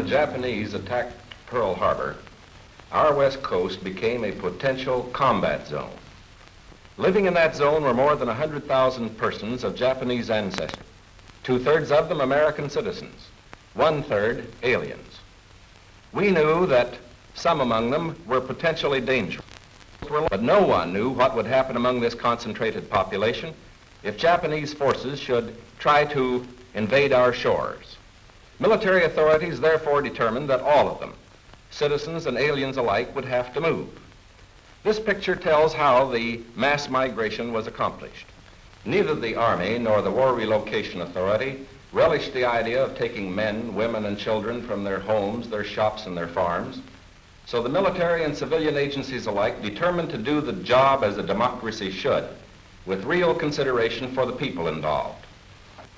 the Japanese attacked Pearl Harbor, our west coast became a potential combat zone. Living in that zone were more than 100,000 persons of Japanese ancestry, 2/3 of them American citizens, 1/3 aliens. We knew that some among them were potentially dangerous, but no one knew what would happen among this concentrated population if Japanese forces should try to invade our shores. Military authorities therefore determined that all of them, citizens and aliens alike, would have to move. This picture tells how the mass migration was accomplished. Neither the Army nor the War Relocation Authority relished the idea of taking men, women, and children from their homes, their shops, and their farms. So the military and civilian agencies alike determined to do the job as a democracy should, with real consideration for the people involved.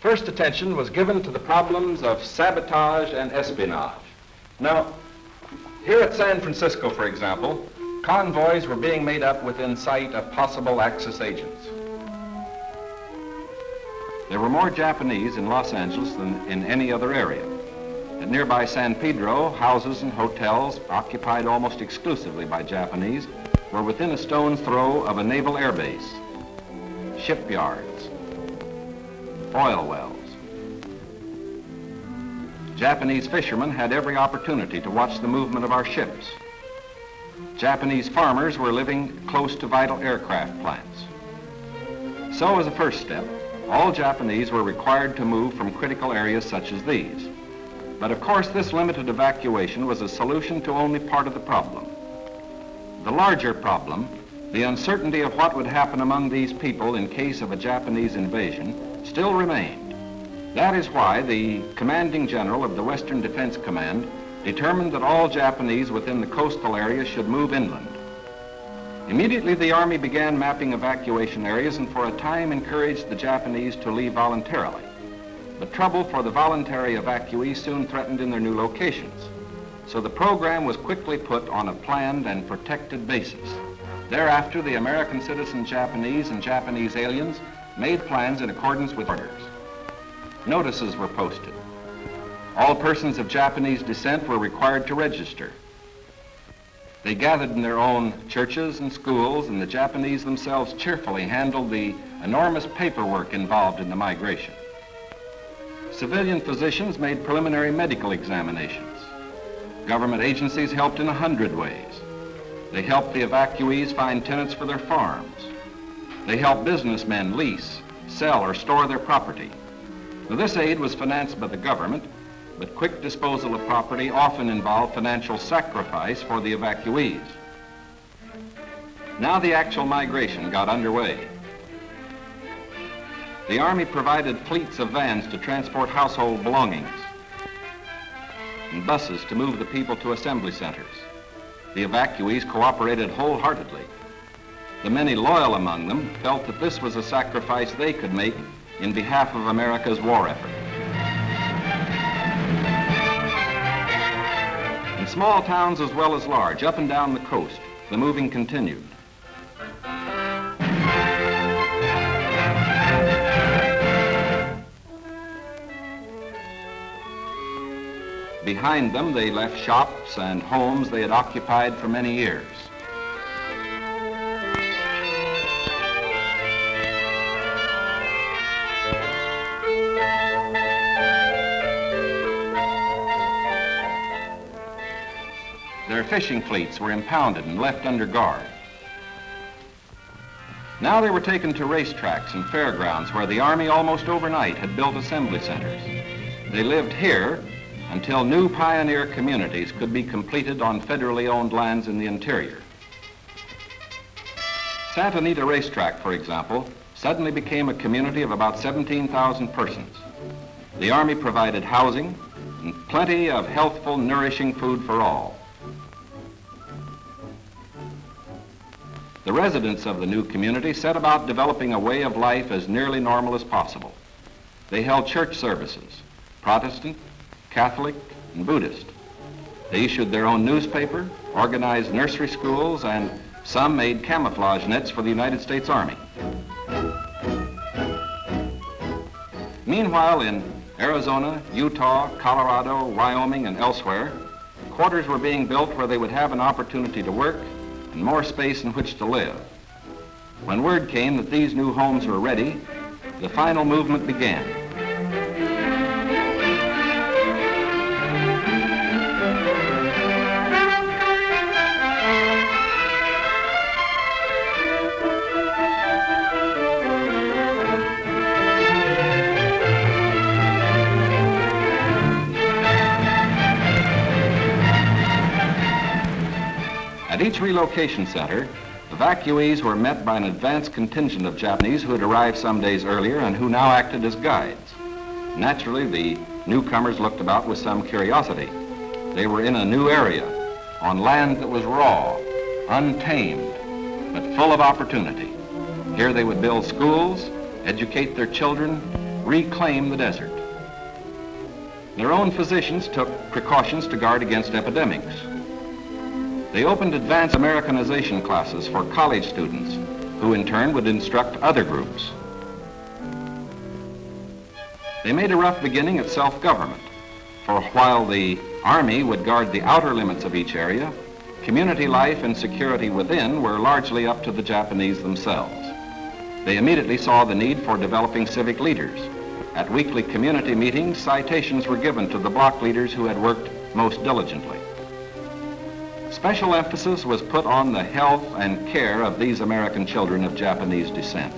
First attention was given to the problems of sabotage and espionage. Now, here at San Francisco, for example, convoys were being made up within sight of possible Axis agents. There were more Japanese in Los Angeles than in any other area. At nearby San Pedro, houses and hotels occupied almost exclusively by Japanese were within a stone's throw of a naval air base, shipyards, oil wells. Japanese fishermen had every opportunity to watch the movement of our ships. Japanese farmers were living close to vital aircraft plants. So as a first step, all Japanese were required to move from critical areas such as these. But of course, this limited evacuation was a solution to only part of the problem. The larger problem, the uncertainty of what would happen among these people in case of a Japanese invasion, still remained. That is why the commanding general of the Western Defense Command determined that all Japanese within the coastal area should move inland. Immediately, the Army began mapping evacuation areas and for a time encouraged the Japanese to leave voluntarily. But trouble for the voluntary evacuees soon threatened in their new locations. So the program was quickly put on a planned and protected basis. Thereafter, the American citizen Japanese and Japanese aliens made plans in accordance with orders. Notices were posted. All persons of Japanese descent were required to register. They gathered in their own churches and schools, and the Japanese themselves cheerfully handled the enormous paperwork involved in the migration. Civilian physicians made preliminary medical examinations. Government agencies helped in 100 ways. They helped the evacuees find tenants for their farms. They helped businessmen lease, sell, or store their property. Now, this aid was financed by the government, but quick disposal of property often involved financial sacrifice for the evacuees. Now the actual migration got underway. The Army provided fleets of vans to transport household belongings and buses to move the people to assembly centers. The evacuees cooperated wholeheartedly. The many loyal among them felt that this was a sacrifice they could make in behalf of America's war effort. In small towns as well as large, up and down the coast, the moving continued. Behind them, they left shops and homes they had occupied for many years. Their fishing fleets were impounded and left under guard. Now they were taken to racetracks and fairgrounds where the Army almost overnight had built assembly centers. They lived here until new pioneer communities could be completed on federally owned lands in the interior. Santa Anita Racetrack, for example, suddenly became a community of about 17,000 persons. The Army provided housing and plenty of healthful, nourishing food for all. The residents of the new community set about developing a way of life as nearly normal as possible. They held church services, Protestant, Catholic, and Buddhist. They issued their own newspaper, organized nursery schools, and some made camouflage nets for the United States Army. Meanwhile, in Arizona, Utah, Colorado, Wyoming, and elsewhere, quarters were being built where they would have an opportunity to work and more space in which to live. When word came that these new homes were ready, the final movement began. At each relocation center, evacuees were met by an advance contingent of Japanese who had arrived some days earlier and who now acted as guides. Naturally, the newcomers looked about with some curiosity. They were in a new area, on land that was raw, untamed, but full of opportunity. Here they would build schools, educate their children, reclaim the desert. Their own physicians took precautions to guard against epidemics. They opened advanced Americanization classes for college students, who in turn would instruct other groups. They made a rough beginning at self-government, for while the Army would guard the outer limits of each area, community life and security within were largely up to the Japanese themselves. They immediately saw the need for developing civic leaders. At weekly community meetings, citations were given to the block leaders who had worked most diligently. Special emphasis was put on the health and care of these American children of Japanese descent.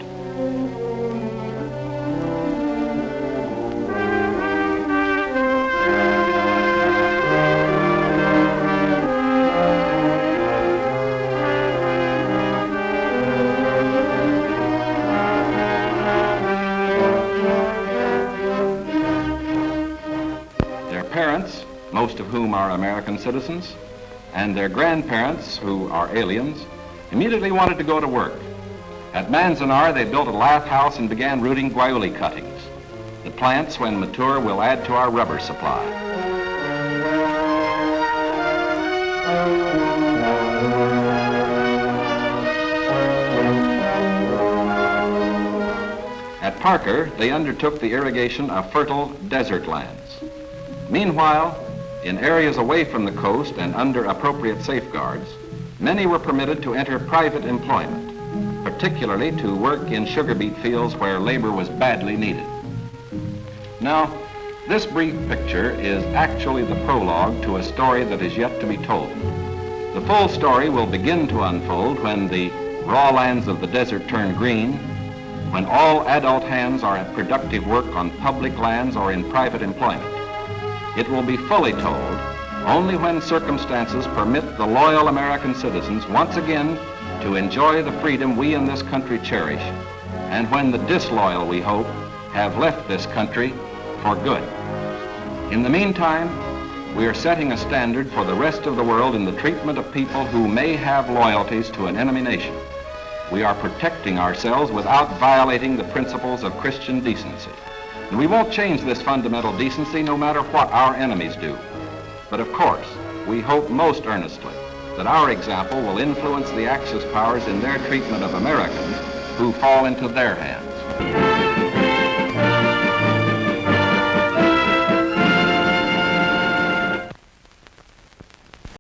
Their parents, most of whom are American citizens, and their grandparents, who are aliens, immediately wanted to go to work. At Manzanar, they built a lath house and began rooting guayuli cuttings. The plants, when mature, will add to our rubber supply. At Parker, they undertook the irrigation of fertile desert lands. Meanwhile, in areas away from the coast and under appropriate safeguards, many were permitted to enter private employment, particularly to work in sugar beet fields where labor was badly needed. Now, this brief picture is actually the prologue to a story that is yet to be told. The full story will begin to unfold when the raw lands of the desert turn green, when all adult hands are at productive work on public lands or in private employment. It will be fully told only when circumstances permit the loyal American citizens once again to enjoy the freedom we in this country cherish, and when the disloyal, we hope, have left this country for good. In the meantime, we are setting a standard for the rest of the world in the treatment of people who may have loyalties to an enemy nation. We are protecting ourselves without violating the principles of Christian decency. And we won't change this fundamental decency no matter what our enemies do. But of course, we hope most earnestly that our example will influence the Axis powers in their treatment of Americans who fall into their hands.